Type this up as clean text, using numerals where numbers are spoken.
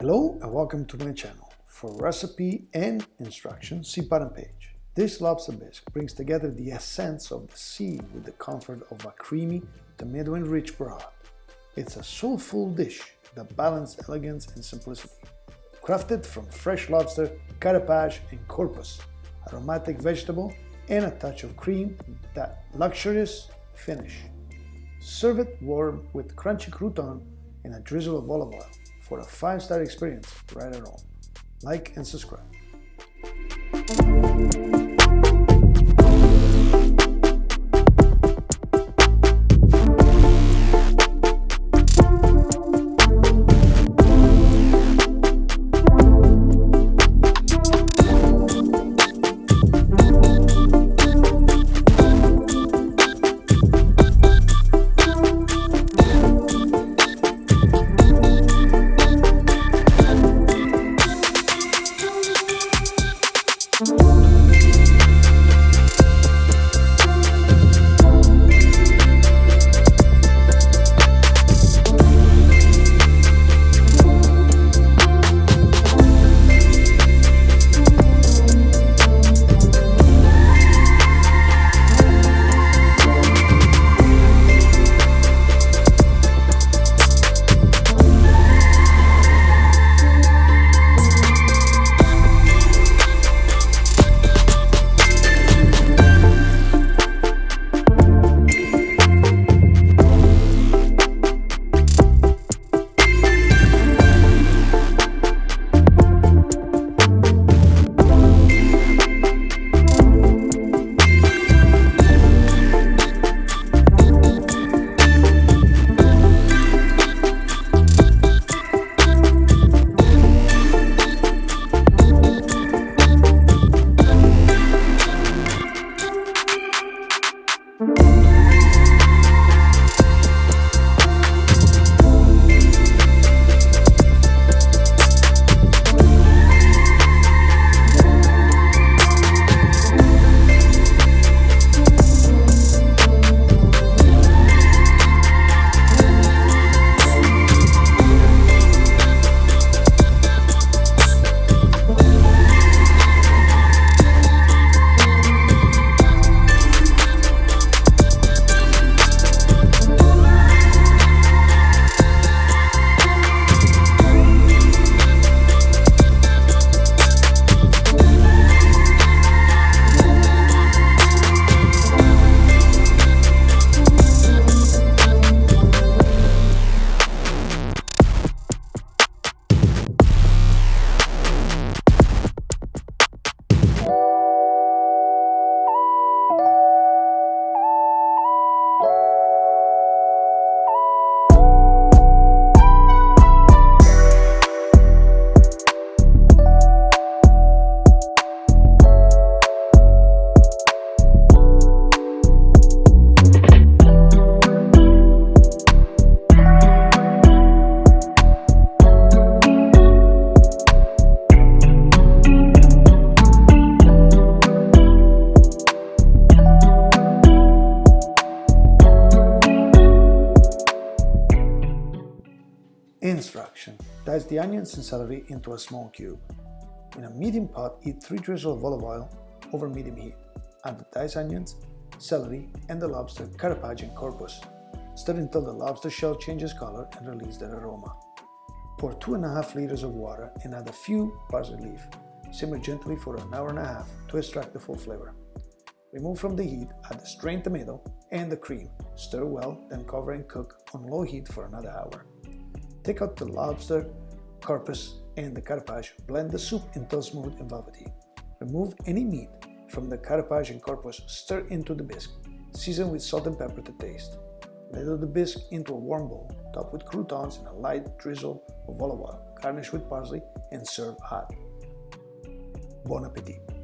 Hello and welcome to my channel. For recipe and instructions, see bottom page. This lobster bisque brings together the essence of the sea with the comfort of a creamy, tomato-enriched broth. It's a soulful dish that balances elegance and simplicity. Crafted from fresh lobster, carapace and carpus, aromatic vegetable, and a touch of cream, that luxurious finish. Serve it warm with crunchy crouton and a drizzle of olive oil for a 5-star experience right at home. Like and subscribe. Instruction: dice the onions and celery into a small cube. In a medium pot, heat 3 drizzles of olive oil over medium heat. Add the diced onions, celery, and the lobster, carapace and carpus. Stir until the lobster shell changes color and release their aroma. Pour 2.5 liters of water and add a few parsley leaf. Simmer gently for an hour and a half to extract the full flavor. Remove from the heat, add the strained tomato and the cream. Stir well, then cover and cook on low heat for another hour. Take out the lobster, carpus, and the carapace. Blend the soup until smooth and velvety. Remove any meat from the carapace and carpus. Stir into the bisque. Season with salt and pepper to taste. Ladle the bisque into a warm bowl. Top with croutons and a light drizzle of olive oil. Garnish with parsley and serve hot. Bon appetit!